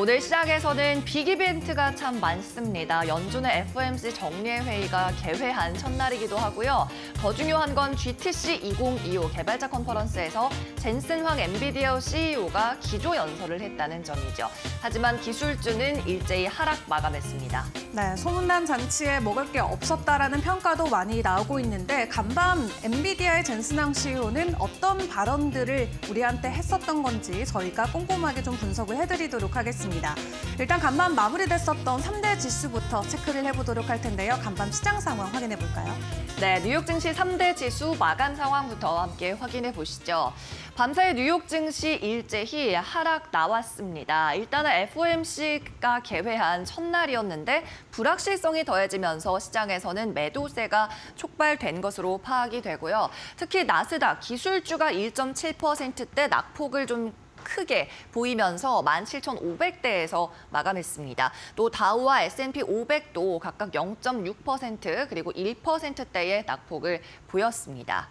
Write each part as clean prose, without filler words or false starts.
오늘 시장에서는 빅 이벤트가 참 많습니다. 연준의 FOMC 정례 회의가 개회한 첫날이기도 하고요. 더 중요한 건 GTC 2025 개발자 컨퍼런스에서 젠슨 황 엔비디아 CEO가 기조 연설을 했다는 점이죠. 하지만 기술주는 일제히 하락 마감했습니다. 네, 소문난 잔치에 먹을 게 없었다라는 평가도 많이 나오고 있는데 간밤 엔비디아의 젠슨 황 CEO는 어떤 발언들을 우리한테 했었던 건지 저희가 꼼꼼하게 좀 분석을 해드리도록 하겠습니다. 일단 간밤 마무리됐었던 3대 지수부터 체크를 해보도록 할 텐데요. 간밤 시장 상황 확인해 볼까요? 네, 뉴욕 증시 3대 지수 마감 상황부터 함께 확인해 보시죠. 밤사이 뉴욕 증시 일제히 하락 나왔습니다. 일단은 FOMC가 개회한 첫날이었는데 불확실성이 더해지면서 시장에서는 매도세가 촉발된 것으로 파악이 되고요. 특히 나스닥 기술주가 1.7%대 낙폭을 좀 크게 보이면서 17,500대에서 마감했습니다. 또 다우와 S&P 500도 각각 0.6% 그리고 1%대의 낙폭을 보였습니다.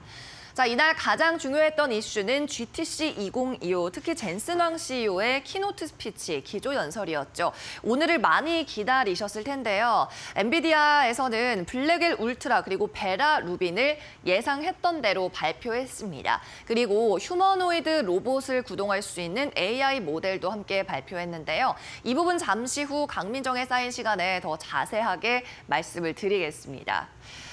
자, 이날 가장 중요했던 이슈는 GTC 2025, 특히 젠슨 황 CEO의 키노트 스피치, 기조 연설이었죠. 오늘을 많이 기다리셨을 텐데요. 엔비디아에서는 블랙엘 울트라 그리고 베라 루빈을 예상했던 대로 발표했습니다. 그리고 휴머노이드 로봇을 구동할 수 있는 AI 모델도 함께 발표했는데요. 이 부분 잠시 후 강민정의 사인 시간에 더 자세하게 말씀을 드리겠습니다.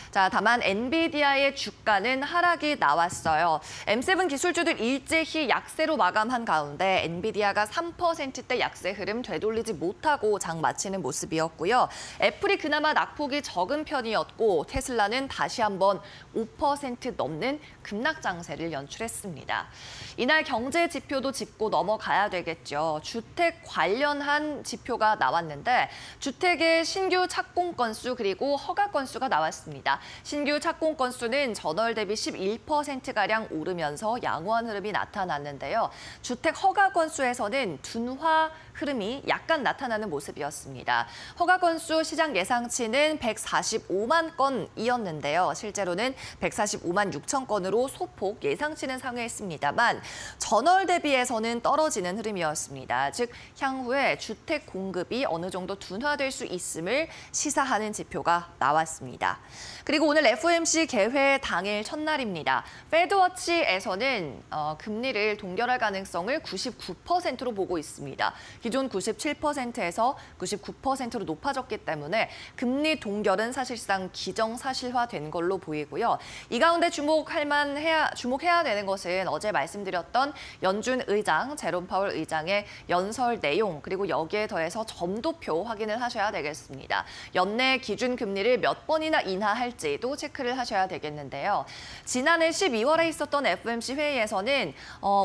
자, 다만 엔비디아의 주가는 하락이 나왔어요. M7 기술주들 일제히 약세로 마감한 가운데 엔비디아가 3%대 약세 흐름 되돌리지 못하고 장 마치는 모습이었고요. 애플이 그나마 낙폭이 적은 편이었고 테슬라는 다시 한번 5% 넘는 급락 장세를 연출했습니다. 이날 경제 지표도 짚고 넘어가야 되겠죠. 주택 관련한 지표가 나왔는데 주택의 신규 착공 건수 그리고 허가 건수가 나왔습니다. 신규 착공 건수는 전월 대비 11%가량 오르면서 양호한 흐름이 나타났는데요. 주택 허가 건수에서는 둔화 흐름이 약간 나타나는 모습이었습니다. 허가 건수 시장 예상치는 145만 건이었는데요. 실제로는 145만 6천 건으로 소폭 예상치는 상회했습니다만 전월 대비해서는 떨어지는 흐름이었습니다. 즉 향후에 주택 공급이 어느 정도 둔화될 수 있음을 시사하는 지표가 나왔습니다. 그리고 오늘 FOMC 개회 당일 첫날입니다. 페드워치에서는 금리를 동결할 가능성을 99%로 보고 있습니다. 기존 97%에서 99%로 높아졌기 때문에 금리 동결은 사실상 기정사실화된 걸로 보이고요. 이 가운데 주목해야 되는 것은 어제 말씀드렸던 연준 의장, 제롬 파월 의장의 연설 내용 그리고 여기에 더해서 점도표 확인을 하셔야 되겠습니다. 연내 기준 금리를 몇 번이나 인하할지도 체크를 하셔야 되겠는데요. 지난해 12월에 있었던 FOMC 회의에서는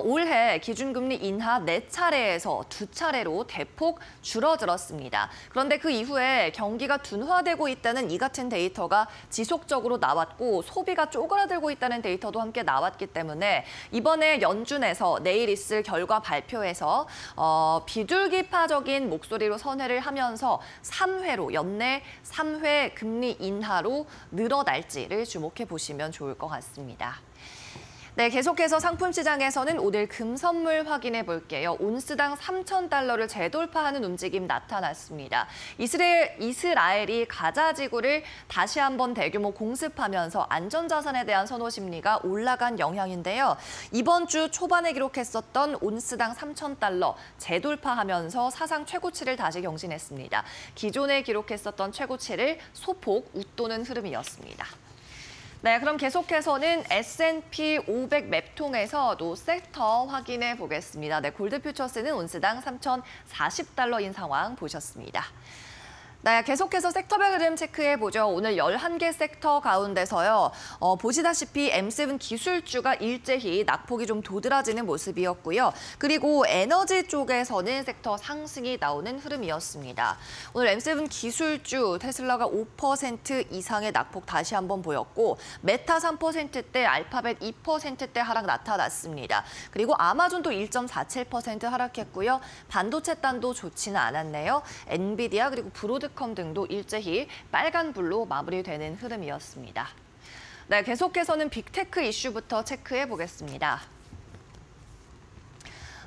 올해 기준금리 인하 4차례에서 2차례로 대폭 줄어들었습니다. 그런데 그 이후에 경기가 둔화되고 있다는 이 같은 데이터가 지속적으로 나왔고 소비가 쪼그라들고 있다는 데이터도 함께 나왔기 때문에 이번에 연준에서 내일 있을 결과 발표에서 비둘기파적인 목소리로 선회를 하면서 3회로 연내 3회 금리 인하로 늘어날지를 주목해 보시면 좋을 것 같습니다. 네, 계속해서 상품 시장에서는 오늘 금 선물 확인해 볼게요. 온스당 3,000달러를 재돌파하는 움직임 나타났습니다. 이스라엘이 가자 지구를 다시 한번 대규모 공습하면서 안전자산에 대한 선호 심리가 올라간 영향인데요. 이번 주 초반에 기록했었던 온스당 3,000달러 재돌파하면서 사상 최고치를 다시 경신했습니다. 기존에 기록했었던 최고치를 소폭 웃도는 흐름이었습니다. 네, 그럼 계속해서는 S&P 500 맵통에서도 섹터 확인해 보겠습니다. 네, 골드 퓨처스는 온스당 3,040달러인 상황 보셨습니다. 네, 계속해서 섹터별 흐름 체크해보죠. 오늘 11개 섹터 가운데서요. 보시다시피 M7 기술주가 일제히 낙폭이 좀 도드라지는 모습이었고요. 그리고 에너지 쪽에서는 섹터 상승이 나오는 흐름이었습니다. 오늘 M7 기술주 테슬라가 5% 이상의 낙폭 다시 한번 보였고 메타 3%대, 알파벳 2%대 하락 나타났습니다. 그리고 아마존도 1.47% 하락했고요. 반도체 단도 좋지는 않았네요. 엔비디아 그리고 브로드 컴 등도 일제히 빨간불로 마무리되는 흐름이었습니다. 네, 계속해서는 빅테크 이슈부터 체크해 보겠습니다.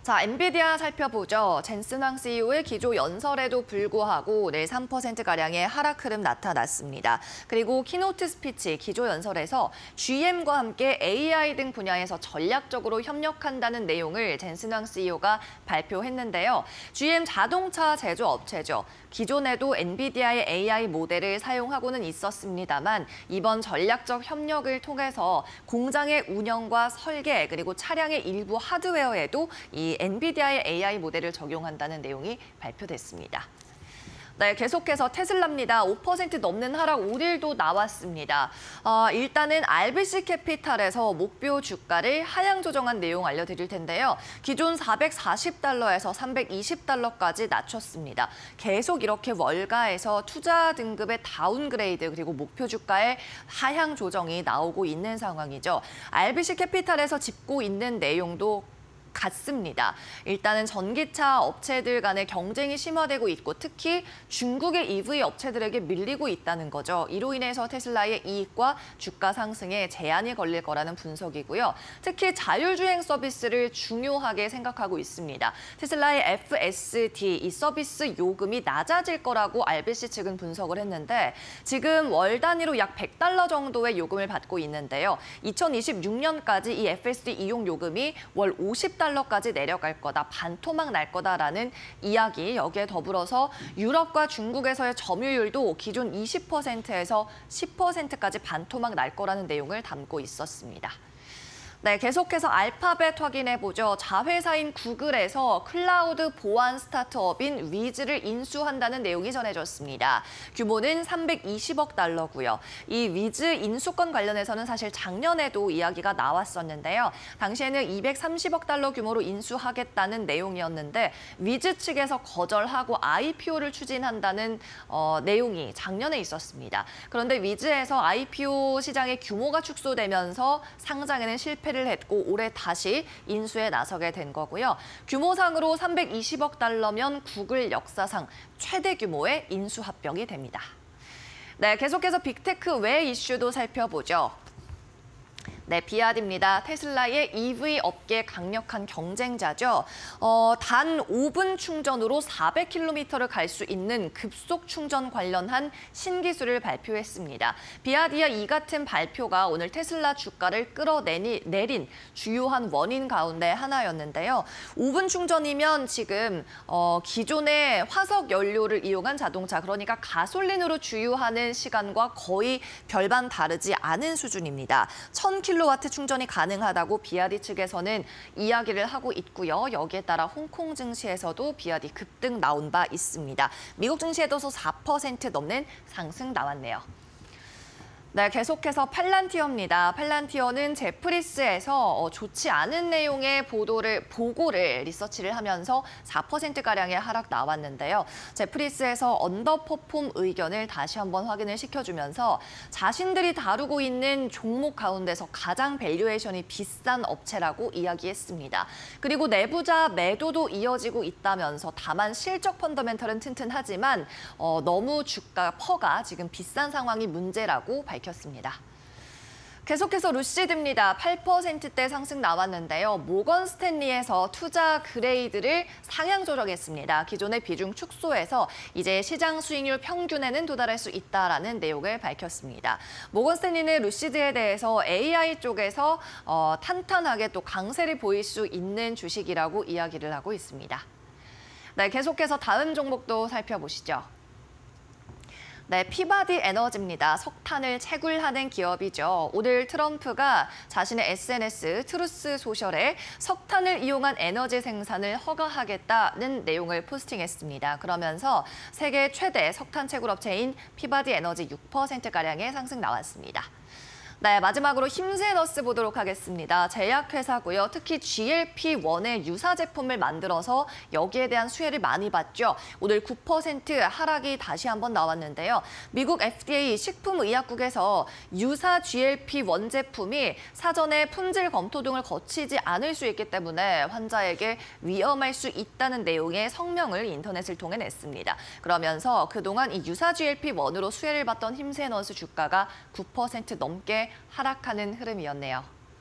자, 엔비디아 살펴보죠. 젠슨 황 CEO의 기조 연설에도 불구하고 내일 3%가량의 하락 흐름 나타났습니다. 그리고 키노트 스피치 기조 연설에서 GM과 함께 AI 등 분야에서 전략적으로 협력한다는 내용을 젠슨 황 CEO가 발표했는데요. GM 자동차 제조업체죠. 기존에도 엔비디아의 AI 모델을 사용하고는 있었습니다만 이번 전략적 협력을 통해서 공장의 운영과 설계 그리고 차량의 일부 하드웨어에도 이 엔비디아의 AI 모델을 적용한다는 내용이 발표됐습니다. 네, 계속해서 테슬라입니다. 5% 넘는 하락 5일도 나왔습니다. 일단은 RBC 캐피탈에서 목표 주가를 하향 조정한 내용 알려드릴 텐데요. 기존 440달러에서 320달러까지 낮췄습니다. 계속 이렇게 월가에서 투자 등급의 다운그레이드 그리고 목표 주가의 하향 조정이 나오고 있는 상황이죠. RBC 캐피탈에서 짚고 있는 내용도 같습니다. 일단은 전기차 업체들 간의 경쟁이 심화되고 있고 특히 중국의 EV 업체들에게 밀리고 있다는 거죠. 이로 인해서 테슬라의 이익과 주가 상승에 제한이 걸릴 거라는 분석이고요. 특히 자율주행 서비스를 중요하게 생각하고 있습니다. 테슬라의 FSD, 이 서비스 요금이 낮아질 거라고 RBC 측은 분석을 했는데 지금 월 단위로 약 $100 정도의 요금을 받고 있는데요. 2026년까지 이 FSD 이용 요금이 월 $50까지 내려갈 거다, 반토막 날 거다라는 이야기, 여기에 더불어서 유럽과 중국에서의 점유율도 기존 20%에서 10%까지 반토막 날 거라는 내용을 담고 있었습니다. 네, 계속해서 알파벳 확인해보죠. 자회사인 구글에서 클라우드 보안 스타트업인 위즈를 인수한다는 내용이 전해졌습니다. 규모는 $320억. 이 위즈 인수권 관련해서는 사실 작년에도 이야기가 나왔었는데요. 당시에는 $230억 규모로 인수하겠다는 내용이었는데 위즈 측에서 거절하고 IPO를 추진한다는 내용이 작년에 있었습니다. 그런데 위즈에서 IPO 시장의 규모가 축소되면서 상장에는 실패를 했고 올해 다시 인수에 나서게 된 거고요. 규모상으로 $320억 구글 역사상 최대 규모의 인수 합병이 됩니다. 네, 계속해서 빅테크 외 이슈도 살펴보죠. 네, 비아디입니다. 테슬라의 EV 업계 강력한 경쟁자죠. 단 5분 충전으로 400km를 갈 수 있는 급속 충전 관련한 신기술을 발표했습니다. 비아디의 이 같은 발표가 오늘 테슬라 주가를 끌어내린 주요한 원인 가운데 하나였는데요. 5분 충전이면 지금 기존의 화석 연료를 이용한 자동차, 그러니까 가솔린으로 주유하는 시간과 거의 별반 다르지 않은 수준입니다. 1000kW 충전이 가능하다고 비아디 측에서는 이야기를 하고 있고요. 여기에 따라 홍콩 증시에서도 비아디 급등 나온 바 있습니다. 미국 증시에도 4% 넘는 상승 나왔네요. 네, 계속해서 팔란티어입니다. 팔란티어는 제프리스에서 좋지 않은 내용의 보고를 리서치를 하면서 4%가량의 하락 나왔는데요. 제프리스에서 언더퍼폼 의견을 다시 한번 확인을 시켜주면서 자신들이 다루고 있는 종목 가운데서 가장 밸류에이션이 비싼 업체라고 이야기했습니다. 그리고 내부자 매도도 이어지고 있다면서 다만 실적 펀더멘털은 튼튼하지만 너무 주가 퍼가 지금 비싼 상황이 문제라고 밝혔습니다. 계속해서 루시드입니다. 8%대 상승 나왔는데요. 모건 스탠리에서 투자 그레이드를 상향 조정했습니다. 기존의 비중 축소해서 이제 시장 수익률 평균에는 도달할 수 있다라는 내용을 밝혔습니다. 모건 스탠리는 루시드에 대해서 AI 쪽에서 탄탄하게 또 강세를 보일 수 있는 주식이라고 이야기를 하고 있습니다. 네, 계속해서 다음 종목도 살펴보시죠. 네, 피바디 에너지입니다. 석탄을 채굴하는 기업이죠. 오늘 트럼프가 자신의 SNS 트루스 소셜에 석탄을 이용한 에너지 생산을 허가하겠다는 내용을 포스팅했습니다. 그러면서 세계 최대 석탄 채굴 업체인 피바디 에너지 6%가량의 상승 나왔습니다. 네, 마지막으로 힘세너스 보도록 하겠습니다. 제약회사고요. 특히 GLP-1의 유사 제품을 만들어서 여기에 대한 수혜를 많이 받죠. 오늘 9% 하락이 다시 한번 나왔는데요. 미국 FDA 식품의약국에서 유사 GLP-1 제품이 사전에 품질 검토 등을 거치지 않을 수 있기 때문에 환자에게 위험할 수 있다는 내용의 성명을 인터넷을 통해 냈습니다. 그러면서 그동안 이 유사 GLP-1으로 수혜를 받던 힘세너스 주가가 9% 넘게 하락하는 흐름이었네요.